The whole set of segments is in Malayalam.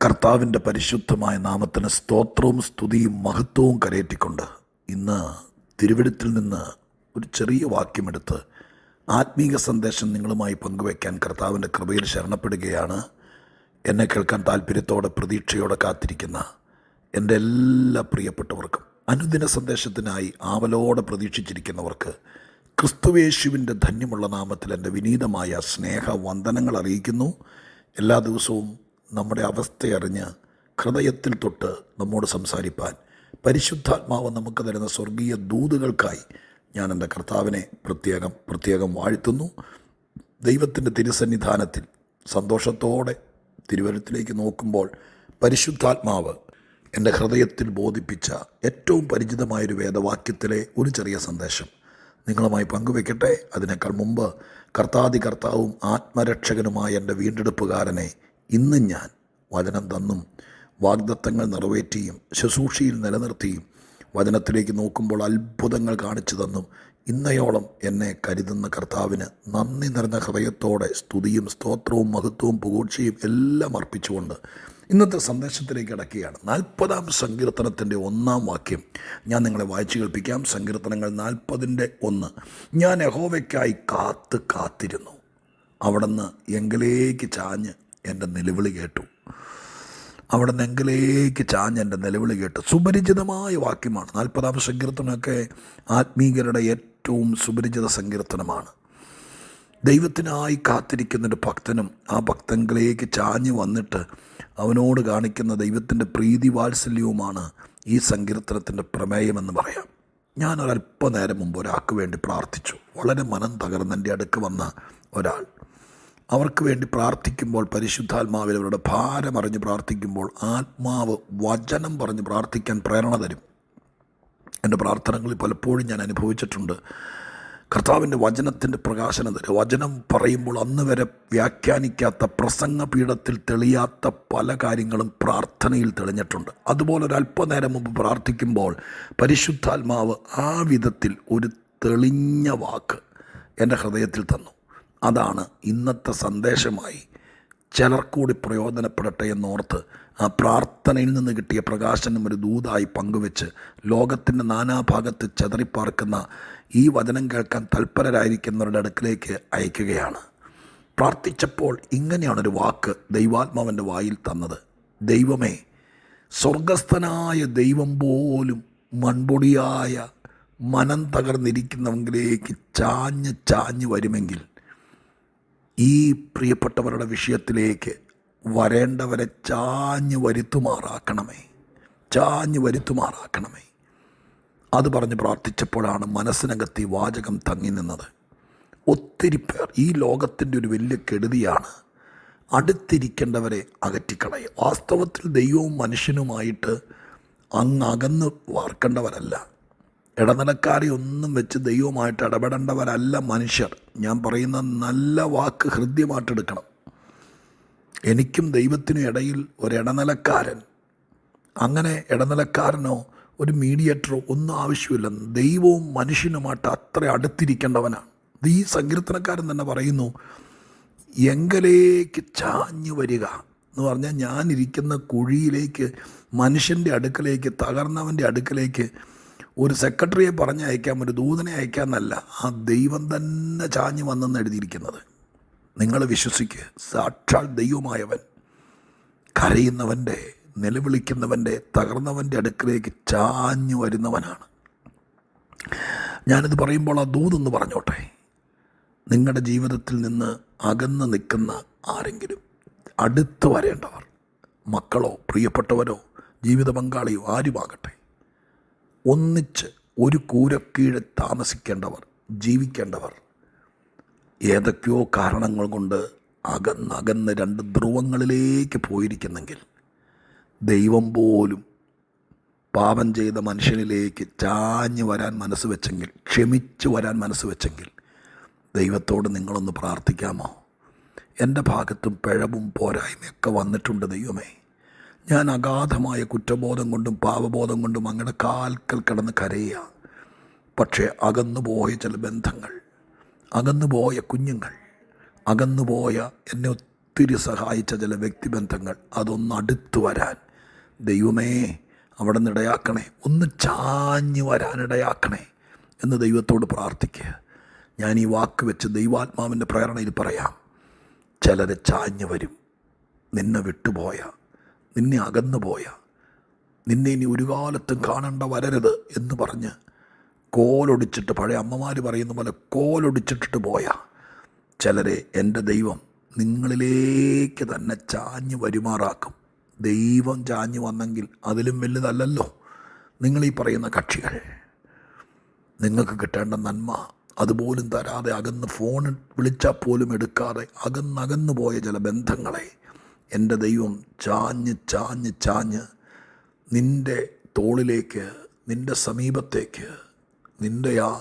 കർത്താവിൻ്റെ പരിശുദ്ധമായ നാമത്തിന് സ്തോത്രവും സ്തുതിയും മഹത്വവും കരയേറ്റിക്കൊണ്ട് ഇന്ന് തിരുവെഴുത്തിൽ നിന്ന് ഒരു ചെറിയ വാക്യമെടുത്ത് ആത്മീക സന്ദേശം നിങ്ങളുമായി പങ്കുവയ്ക്കാൻ കർത്താവിൻ്റെ കൃപയിൽ ശരണപ്പെടുകയാണ്. എന്നെ കേൾക്കാൻ താല്പര്യത്തോടെ പ്രതീക്ഷയോടെ കാത്തിരിക്കുന്ന എൻ്റെ എല്ലാ പ്രിയപ്പെട്ടവർക്കും, അനുദിന സന്ദേശത്തിനായി ആവലോടെ പ്രതീക്ഷിച്ചിരിക്കുന്നവർക്ക് ക്രിസ്തുവേശുവിൻ്റെ ധന്യമുള്ള നാമത്തിൽ എൻ്റെ വിനീതമായ സ്നേഹവന്ദനങ്ങൾ അറിയിക്കുന്നു. എല്ലാ ദിവസവും നമ്മുടെ അവസ്ഥയറിഞ്ഞ് ഹൃദയത്തിൽ തൊട്ട് നമ്മോട് സംസാരിപ്പാൻ പരിശുദ്ധാത്മാവ് നമുക്ക് തരുന്ന സ്വർഗീയ ദൂതുകൾക്കായി ഞാൻ എൻ്റെ കർത്താവിനെ പ്രത്യേകം വാഴ്ത്തുന്നു. ദൈവത്തിൻ്റെ തിരുസന്നിധാനത്തിൽ സന്തോഷത്തോടെ തിരുവചനത്തിലേക്ക് നോക്കുമ്പോൾ പരിശുദ്ധാത്മാവ് എൻ്റെ ഹൃദയത്തിൽ ബോധിപ്പിച്ച ഏറ്റവും പരിചിതമായൊരു വേദവാക്യത്തിലെ ഒരു ചെറിയ സന്ദേശം നിങ്ങളുമായി പങ്കുവെക്കട്ടെ. അതിനേക്കാൾ മുമ്പ് കർത്താവും ആത്മരക്ഷകനുമായ എൻ്റെ വീണ്ടെടുപ്പുകാരനെ ഇന്ന് ഞാൻ വചനം തന്നും വാഗ്ദത്തങ്ങൾ നിറവേറ്റിയും ശുശ്രൂഷയിൽ നിലനിർത്തിയും വചനത്തിലേക്ക് നോക്കുമ്പോൾ അത്ഭുതങ്ങൾ കാണിച്ചു തന്നും ഇന്നയോളം എന്നെ കരുതുന്ന കർത്താവിന് നന്ദി നിറഞ്ഞ ഹൃദയത്തോടെ സ്തുതിയും സ്തോത്രവും മഹത്വവും പുകഴ്ചയും എല്ലാം അർപ്പിച്ചുകൊണ്ട് ഇന്നത്തെ സന്ദേശത്തിലേക്ക് അടക്കുകയാണ്. 40-ാം സങ്കീർത്തനത്തിൻ്റെ 1-ാം വാക്യം ഞാൻ നിങ്ങളെ വായിച്ചു കേൾപ്പിക്കാം. സങ്കീർത്തനങ്ങൾ 40-1. ഞാൻ യഹോവയ്ക്കായി കാത്തിരുന്നു, അവിടുന്ന് എങ്കിലേക്ക് ചാഞ്ഞ് എൻ്റെ നിലവിളി കേട്ടു. അവിടുന്ന് എങ്കിലേക്ക് ചാഞ്ഞ് എൻ്റെ നിലവിളി കേട്ടു. സുപരിചിതമായ വാക്യമാണ്. 40-ാം സങ്കീർത്തനമൊക്കെ ആത്മീകരുടെ ഏറ്റവും സുപരിചിത സങ്കീർത്തനമാണ്. ദൈവത്തിനായി കാത്തിരിക്കുന്നൊരു ഭക്തനും ആ ഭക്തങ്കിലേക്ക് ചാഞ്ഞ് വന്നിട്ട് അവനോട് കാണിക്കുന്ന ദൈവത്തിൻ്റെ പ്രീതി വാത്സല്യവുമാണ് ഈ സങ്കീർത്തനത്തിൻ്റെ പ്രമേയമെന്ന് പറയാം. ഞാനൊരല്പനേരം മുമ്പ് ഒരാൾക്ക് വേണ്ടി പ്രാർത്ഥിച്ചു. വളരെ മനം തകർന്ന് എൻ്റെ അടുക്ക് വന്ന ഒരാൾ. അവർക്ക് വേണ്ടി പ്രാർത്ഥിക്കുമ്പോൾ പരിശുദ്ധാത്മാവിൽ അവരുടെ ഭാരമറിഞ്ഞ് പ്രാർത്ഥിക്കുമ്പോൾ ആത്മാവ് വചനം പറഞ്ഞ് പ്രാർത്ഥിക്കാൻ പ്രേരണ തരും. എൻ്റെ പ്രാർത്ഥനകളിൽ പലപ്പോഴും ഞാൻ അനുഭവിച്ചിട്ടുണ്ട്. കർത്താവിൻ്റെ വചനത്തിൻ്റെ പ്രകാശനം തരും. വചനം പറയുമ്പോൾ അന്ന് വരെ വ്യാഖ്യാനിക്കാത്ത, പ്രസംഗപീഠത്തിൽ തെളിയാത്ത പല കാര്യങ്ങളും പ്രാർത്ഥനയിൽ തെളിഞ്ഞിട്ടുണ്ട്. അതുപോലെ ഒരു അല്പനേരം മുമ്പ് പ്രാർത്ഥിക്കുമ്പോൾ പരിശുദ്ധാത്മാവ് ആ വിധത്തിൽ ഒരു തെളിഞ്ഞ വാക്ക് എൻ്റെ ഹൃദയത്തിൽ തന്നു. അതാണ് ഇന്നത്തെ സന്ദേശമായി ചിലർക്കൂടി പ്രയോജനപ്പെടട്ടെ എന്നോർത്ത് ആ പ്രാർത്ഥനയിൽ നിന്ന് കിട്ടിയ പ്രകാശനം ഒരു ദൂതായി പങ്കുവെച്ച് ലോകത്തിൻ്റെ നാനാഭാഗത്ത് ചെതറിപ്പാർക്കുന്ന ഈ വചനം കേൾക്കാൻ തൽപരരായിരിക്കുന്നവരുടെ അടുക്കിലേക്ക് അയക്കുകയാണ്. പ്രാർത്ഥിച്ചപ്പോൾ ഇങ്ങനെയാണൊരു വാക്ക് ദൈവാത്മാവിൻ്റെ വായിൽ തന്നത്. ദൈവമേ, സ്വർഗസ്ഥനായ ദൈവം പോലും മൺപൊടിയായ മനം തകർന്നിരിക്കുന്നവങ്കിലേക്ക് ചാഞ്ഞ് വരുമെങ്കിൽ ഈ പ്രിയപ്പെട്ടവരുടെ വിഷയത്തിലേക്ക് വരേണ്ടവരെ ചാഞ്ഞു വരുത്തുമാറാക്കണമേ. അത് പറഞ്ഞ് പ്രാർത്ഥിച്ചപ്പോഴാണ് മനസ്സിനകത്ത് ഈ വാചകം തങ്ങി നിന്നത്. ഒത്തിരി പേർ, ഈ ലോകത്തിൻ്റെ ഒരു വലിയ കെടുതിയാണ് അടുത്തിരിക്കേണ്ടവരെ അകറ്റിക്കളയും. വാസ്തവത്തിൽ ദൈവവും മനുഷ്യനുമായിട്ട് അകന്ന് വാർക്കേണ്ടവരല്ല. ഇടനിലക്കാരെ ഒന്നും വെച്ച് ദൈവമായിട്ട് ഇടപെടേണ്ടവരല്ല മനുഷ്യർ. ഞാൻ പറയുന്ന നല്ല വാക്ക് ഹൃദ്യമായിട്ടെടുക്കണം. എനിക്കും ദൈവത്തിനും ഇടയിൽ ഒരു ഇടനിലക്കാരൻ, അങ്ങനെ ഇടനിലക്കാരനോ ഒരു മീഡിയേറ്ററോ ഒന്നും ആവശ്യമില്ല. ദൈവവും മനുഷ്യനുമായിട്ട് അത്ര അടുത്തിരിക്കേണ്ടവനാണ്. ഈ സങ്കീർത്തനക്കാരൻ തന്നെ പറയുന്നു, എങ്കലേക്ക് ചാഞ്ഞു വരിക എന്ന് പറഞ്ഞാൽ ഞാനിരിക്കുന്ന കുഴിയിലേക്ക്, മനുഷ്യൻ്റെ അടുക്കലേക്ക്, തകർന്നവൻ്റെ അടുക്കലേക്ക് ഒരു സെക്രട്ടറിയെ പറഞ്ഞയക്കാം, ഒരു ദൂതനെ അയക്കാമെന്നല്ല, ആ ദൈവം തന്നെ ചാഞ്ഞു വന്നെന്ന് എഴുതിയിരിക്കുന്നത്. നിങ്ങൾ വിശ്വസിക്കുക. സാക്ഷാൽ ദൈവമായവൻ കരയുന്നവൻ്റെ, നിലവിളിക്കുന്നവൻ്റെ, തകർന്നവൻ്റെ അടുക്കിലേക്ക് ചാഞ്ഞു വരുന്നവനാണ്. ഞാനിത് പറയുമ്പോൾ ആ ദൂതെന്ന് പറഞ്ഞോട്ടെ. നിങ്ങളുടെ ജീവിതത്തിൽ നിന്ന് അകന്ന് നിൽക്കുന്ന ആരെങ്കിലും, അടുത്ത് വരേണ്ടവർ, മക്കളോ പ്രിയപ്പെട്ടവരോ ജീവിത പങ്കാളിയോ ആരുമാകട്ടെ, ഒന്നിച്ച് ഒരു കൂരക്കീഴ് താമസിക്കേണ്ടവർ, ജീവിക്കേണ്ടവർ, ഏതൊക്കെയോ കാരണങ്ങൾ കൊണ്ട് അകന്ന് 2 ധ്രുവങ്ങളിലേക്ക് പോയിരിക്കുന്നെങ്കിൽ ദൈവം പോലും പാപം ചെയ്ത മനുഷ്യനിലേക്ക് ചാഞ്ഞു വരാൻ മനസ്സ് വെച്ചെങ്കിൽ, ക്ഷമിച്ചു വരാൻ മനസ്സ് വെച്ചെങ്കിൽ ദൈവത്തോട് നിങ്ങളൊന്ന് പ്രാർത്ഥിക്കാമോ? എൻ്റെ ഭാഗത്തും പിഴവും പോരായ്മയൊക്കെ വന്നിട്ടുണ്ട് ദൈവമേ. ഞാൻ അഗാധമായ കുറ്റബോധം കൊണ്ടും പാപബോധം കൊണ്ടും അങ്ങയുടെ കാൽക്കൽ കിടന്ന് കരയുക. പക്ഷേ അകന്നുപോയ ചില ബന്ധങ്ങൾ, അകന്നുപോയ കുഞ്ഞുങ്ങൾ, അകന്നുപോയ എന്നെ ഒത്തിരി സഹായിച്ച ചില വ്യക്തിബന്ധങ്ങൾ അതൊന്ന് അടുത്തു വരാൻ ദൈവമേ അവിടെ നിന്ന് ഇടയാക്കണേ, ഒന്ന് ചാഞ്ഞു വരാനിടയാക്കണേ എന്ന് ദൈവത്തോട് പ്രാർത്ഥിക്കുക. ഞാൻ ഈ വാക്ക് വെച്ച് ദൈവാത്മാവിൻ്റെ പ്രേരണയിൽ പറയാം. ചിലരെ ചാഞ്ഞു വരും. നിന്നെ വിട്ടുപോയ, നിന്നെ അകന്നു പോയ, നിന്നെ ഇനി ഒരു കാലത്തും കാണേണ്ട വരരുത് എന്ന് പറഞ്ഞ് കോലൊടിച്ചിട്ട്, പഴയ അമ്മമാർ പറയുന്ന പോലെ കോലൊടിച്ചിട്ടിട്ട് പോയ ചിലരെ എൻ്റെ ദൈവം നിങ്ങളിലേക്ക് തന്നെ ചാഞ്ഞു വരുമാറാക്കും. ദൈവം ചാഞ്ഞു വന്നെങ്കിൽ അതിലും വലുതല്ലല്ലോ നിങ്ങളീ പറയുന്ന കക്ഷികൾ. നിങ്ങൾക്ക് കിട്ടേണ്ട നന്മ അതുപോലും തരാതെ അകന്ന് ഫോൺ വിളിച്ചാൽ പോലും എടുക്കാതെ അകന്നകന്നു പോയ ചില ബന്ധങ്ങളെ എൻ്റെ ദൈവം ചാഞ്ഞ് ചാഞ്ഞ് ചാഞ്ഞ് നിൻ്റെ തോളിലേക്ക്, നിൻ്റെ സമീപത്തേക്ക്, നിൻ്റെ ആ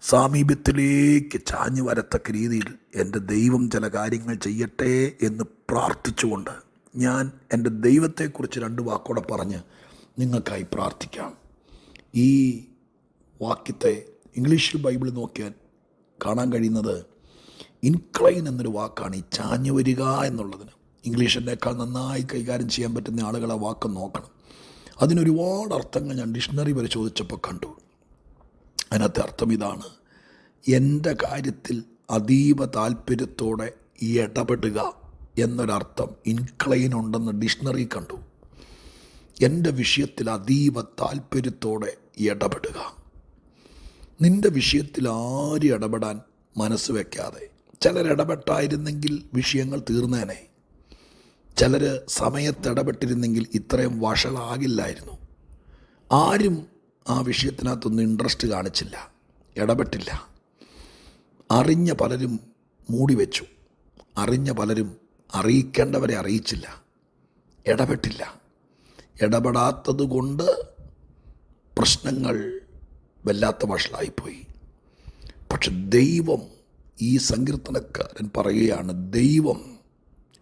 സാമീപ്യത്തിലേക്ക് ചാഞ്ഞു വരത്തക്ക രീതിയിൽ എൻ്റെ ദൈവം ചില കാര്യങ്ങൾ ചെയ്യട്ടെ എന്ന് പ്രാർത്ഥിച്ചുകൊണ്ട് ഞാൻ എൻ്റെ ദൈവത്തെക്കുറിച്ച് 2 വാക്കോടെ പറഞ്ഞ് നിങ്ങൾക്കായി പ്രാർത്ഥിക്കാം. ഈ വാക്യത്തെ ഇംഗ്ലീഷിൽ ബൈബിൾ നോക്കിയാൽ കാണാൻ കഴിയുന്നത് ഇൻക്ലൈൻ എന്നൊരു വാക്കാണ്. ഈ ചാഞ്ഞു വരിക എന്നുള്ളതിന് ഇംഗ്ലീഷിനേക്കാൾ നന്നായി കൈകാര്യം ചെയ്യാൻ പറ്റുന്ന ആളുകൾ ആ വാക്ക് നോക്കണം. അതിനൊരുപാട് അർത്ഥങ്ങൾ ഞാൻ ഡിക്ഷണറി പരിശോധിച്ചപ്പോൾ കണ്ടു. അതിനകത്തെ അർത്ഥം ഇതാണ്: എൻ്റെ കാര്യത്തിൽ അതീവ താല്പര്യത്തോടെ ഇടപെടുക എന്നൊരർത്ഥം ഇൻക്ലൈൻ ഉണ്ടെന്ന് ഡിക്ഷണറി കണ്ടു. എൻ്റെ വിഷയത്തിൽ അതീവ താല്പര്യത്തോടെ ഇടപെടുക. നിൻ്റെ വിഷയത്തിൽ ആരും ഇടപെടാൻ മനസ്സ് വയ്ക്കാതെ, ചിലർ ഇടപെട്ടായിരുന്നെങ്കിൽ വിഷയങ്ങൾ തീർന്നേനെ, ചിലർ സമയത്ത് ഇടപെട്ടിരുന്നെങ്കിൽ ഇത്രയും വഷളാകില്ലായിരുന്നു. ആരും ആ വിഷയത്തിനകത്തൊന്നും ഇൻട്രസ്റ്റ് കാണിച്ചില്ല, ഇടപെട്ടില്ല. അറിഞ്ഞ പലരും മൂടി വെച്ചു, അറിഞ്ഞ പലരും അറിയിക്കേണ്ടവരെ അറിയിച്ചില്ല, ഇടപെട്ടില്ല. ഇടപെടാത്തത് കൊണ്ട് പ്രശ്നങ്ങൾ വല്ലാത്ത വഷളായിപ്പോയി. പക്ഷെ ദൈവം, ഈ സങ്കീർത്തനക്കാരൻ പറയുകയാണ്, ദൈവം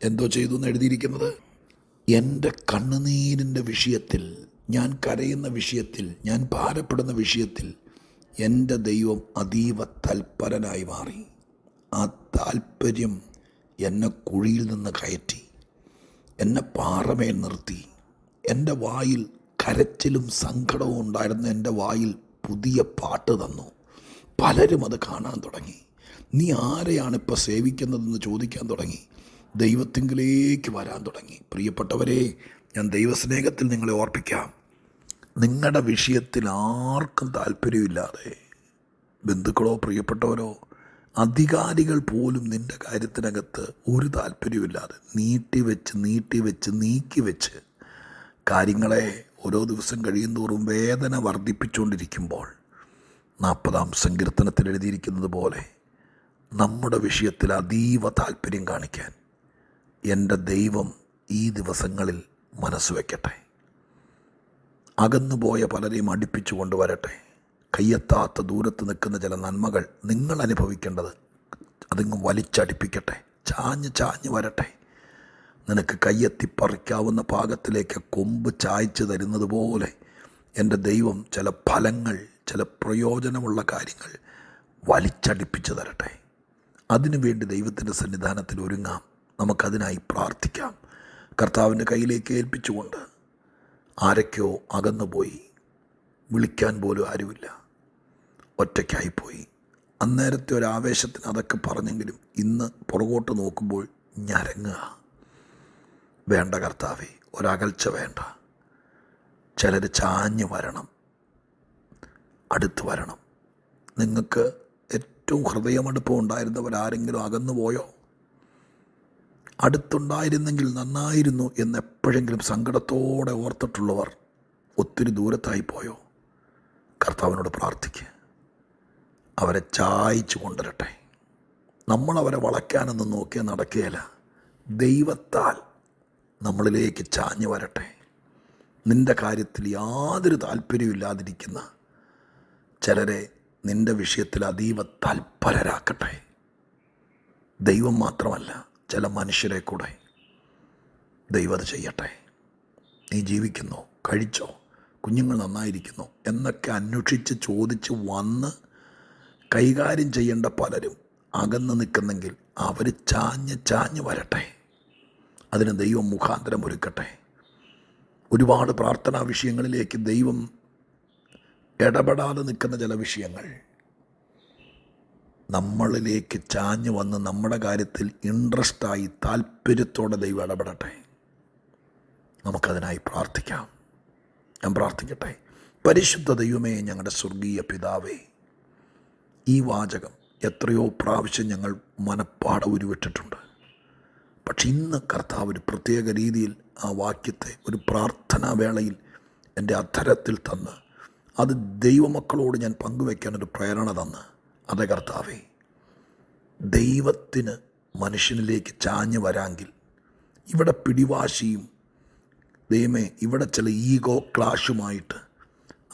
എന്തോ ചെയ്തു എന്ന് എഴുതിയിരിക്കുന്നത്. എൻ്റെ കണ്ണുനീരിൻ്റെ വിഷയത്തിൽ, ഞാൻ കരയുന്ന വിഷയത്തിൽ, ഞാൻ ഭാരപ്പെടുന്ന വിഷയത്തിൽ എൻ്റെ ദൈവം അതീവ തൽപരനായി മാറി. ആ താല്പര്യം എന്നെ കുഴിയിൽ നിന്ന് കയറ്റി, എന്നെ പാറമേൽ നിർത്തി. എൻ്റെ വായിൽ കരച്ചിലും സങ്കടവും ഉണ്ടായിരുന്ന എൻ്റെ വായിൽ പുതിയ പാട്ട് തന്നു. പലരും അത് കാണാൻ തുടങ്ങി. നീ ആരെയാണ് ഇപ്പോൾ സേവിക്കുന്നതെന്ന് ചോദിക്കാൻ തുടങ്ങി. ദൈവത്തിങ്കിലേക്ക് വരാൻ തുടങ്ങി. പ്രിയപ്പെട്ടവരെ, ഞാൻ ദൈവസ്നേഹത്തിൽ നിങ്ങളെ ഓർപ്പിക്കാം. നിങ്ങളുടെ വിഷയത്തിൽ ആർക്കും താല്പര്യമില്ലാതെ, ബന്ധുക്കളോ പ്രിയപ്പെട്ടവരോ അധികാരികൾ പോലും നിൻ്റെ കാര്യത്തിനകത്ത് ഒരു താല്പര്യമില്ലാതെ നീക്കി വെച്ച് കാര്യങ്ങളെ ഓരോ ദിവസം കഴിയുന്തോറും വേദന വർദ്ധിപ്പിച്ചുകൊണ്ടിരിക്കുമ്പോൾ 40-ാം സങ്കീർത്തനത്തിൽ എഴുതിയിരിക്കുന്നത് പോലെ നമ്മുടെ വിഷയത്തിൽ അതീവ താല്പര്യം കാണിക്കാൻ എൻ്റെ ദൈവം ഈ ദിവസങ്ങളിൽ മനസ്സ് വയ്ക്കട്ടെ. അകന്നുപോയ പലരെയും അടുപ്പിച്ചു കൊണ്ടുവരട്ടെ. കയ്യെത്താത്ത ദൂരത്ത് നിൽക്കുന്ന ചില നന്മകൾ നിങ്ങൾ അനുഭവിക്കേണ്ടത് അതിങ്ങ് വലിച്ചടിപ്പിക്കട്ടെ. ചാഞ്ഞ് വരട്ടെ. നിനക്ക് കയ്യെത്തിപ്പറിക്കാവുന്ന പാകത്തിലേക്ക് കൊമ്പ് ചായ്ച്ച് തരുന്നത് പോലെ എൻ്റെ ദൈവം ചില ഫലങ്ങൾ, ചില പ്രയോജനമുള്ള കാര്യങ്ങൾ വലിച്ചടിപ്പിച്ച് തരട്ടെ. അതിനുവേണ്ടി ദൈവത്തിൻ്റെ സന്നിധാനത്തിൽ ഒരുങ്ങാം. നമുക്കതിനായി പ്രാർത്ഥിക്കാം. കർത്താവിൻ്റെ കയ്യിലേക്ക് ഏൽപ്പിച്ചുകൊണ്ട്, ആരൊക്കെയോ അകന്നുപോയി, വിളിക്കാൻ പോലും ആരുമില്ല, ഒറ്റയ്ക്കായിപ്പോയി. അന്നേരത്തെ ഒരു ആവേശത്തിന് അതൊക്കെ പറഞ്ഞെങ്കിലും ഇന്ന് പുറകോട്ട് നോക്കുമ്പോൾ ഞരങ്ങുക. വേണ്ട കർത്താവേ, ഒരകൽച്ച വേണ്ട. ചിലർ ചാഞ്ഞു വരണം, അടുത്ത് വരണം. നിങ്ങൾക്ക് ഏറ്റവും ഹൃദയമടുപ്പം ഉണ്ടായിരുന്നവരാരെങ്കിലും അകന്നു പോയോ? അടുത്തുണ്ടായിരുന്നെങ്കിൽ നന്നായിരുന്നു എന്നെപ്പോഴെങ്കിലും സങ്കടത്തോടെ ഓർത്തിട്ടുള്ളവർ ഒത്തിരി ദൂരത്തായി പോയോ? കർത്താവിനോട് പ്രാർത്ഥിക്കുക. അവരെ ചായച്ചു കൊണ്ടുവരട്ടെ. നമ്മളവരെ വളയ്ക്കാനൊന്നും നോക്കിയാൽ നടക്കുകയില്ല. ദൈവത്താൽ നമ്മളിലേക്ക് ചാഞ്ഞു വരട്ടെ. നിൻ്റെ കാര്യത്തിൽ യാതൊരു താല്പര്യമില്ലാതിരിക്കുന്ന ചിലരെ നിൻ്റെ വിഷയത്തിൽ അതീവ തൽപരരാക്കട്ടെ. ദൈവം മാത്രമല്ല, ചില മനുഷ്യരെ കൂടെ ദൈവം അത് ചെയ്യട്ടെ. നീ ജീവിക്കുന്നോ, കഴിച്ചോ, കുഞ്ഞുങ്ങൾ നന്നായിരിക്കുന്നോ എന്നൊക്കെ അന്വേഷിച്ച് ചോദിച്ച് വന്ന് കൈകാര്യം ചെയ്യേണ്ട പലരും അകന്ന് നിൽക്കുന്നെങ്കിൽ അവർ ചാഞ്ഞ് വരട്ടെ. അതിന് ദൈവം മുഖാന്തരം ഒരുക്കട്ടെ. ഒരുപാട് പ്രാർത്ഥനാ വിഷയങ്ങളിലേക്ക് ദൈവം ഇടപെടാതെ നിൽക്കുന്ന ചില വിഷയങ്ങൾ നമ്മളിലേക്ക് ചാഞ്ഞു വന്ന് നമ്മുടെ കാര്യത്തിൽ ഇൻട്രസ്റ്റായി താല്പര്യത്തോടെ ദൈവം ഇടപെടട്ടെ. നമുക്കതിനായി പ്രാർത്ഥിക്കാം. ഞാൻ പ്രാർത്ഥിക്കട്ടെ. പരിശുദ്ധ ദൈവമേ, ഞങ്ങളുടെ സ്വർഗീയ പിതാവേ, ഈ വാചകം എത്രയോ പ്രാവശ്യം ഞങ്ങൾ മനപ്പാടെ ഉരുവിട്ടിട്ടുണ്ട്. പക്ഷെ ഇന്ന് കർത്താവ് ഒരു പ്രത്യേക രീതിയിൽ ആ വാക്യത്തെ ഒരു പ്രാർത്ഥനാ വേളയിൽ എൻ്റെ അധരത്തിൽ തന്ന് അത് ദൈവമക്കളോട് ഞാൻ പങ്കുവയ്ക്കാനൊരു പ്രേരണ തന്ന്, അതെ കർത്താവേ, ദൈവത്തിന് മനുഷ്യനിലേക്ക് ചാഞ്ഞു വരാമെങ്കിൽ ഇവിടെ പിടിവാശിയും ദൈവമേ ഇവിടെ ചില ഈഗോ ക്ലാഷുമായിട്ട്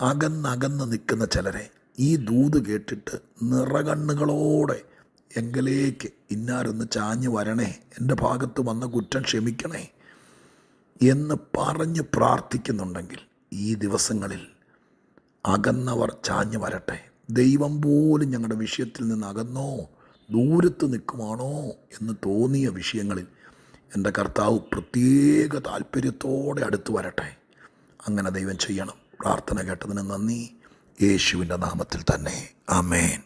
അകന്നകന്ന് നിൽക്കുന്ന ചിലരെ ഈ ദൂത് കേട്ടിട്ട് നിറകണ്ണുകളോടെ എങ്കിലേക്ക് ഇന്നാരൊന്ന് ചാഞ്ഞു വരണേ, എൻ്റെ ഭാഗത്ത് വന്ന കുറ്റം ക്ഷമിക്കണേ എന്ന് പറഞ്ഞ് പ്രാർത്ഥിക്കുന്നുണ്ടെങ്കിൽ ഈ ദിവസങ്ങളിൽ അകന്നവർ ചാഞ്ഞു വരട്ടെ. ദൈവം പോലും ഞങ്ങളുടെ വിഷയത്തിൽ നിന്ന് അകന്നോ ദൂരത്ത് നിൽക്കുവാണോ എന്ന് തോന്നിയ വിഷയങ്ങളിൽ എൻ്റെ കർത്താവ് പ്രത്യേക താല്പര്യത്തോടെ അടുത്ത് വരട്ടെ. അങ്ങനെ ദൈവം ചെയ്യണം. പ്രാർത്ഥന കേട്ടതിന് നന്ദി. യേശുവിൻ്റെ നാമത്തിൽ തന്നെ. ആമേൻ.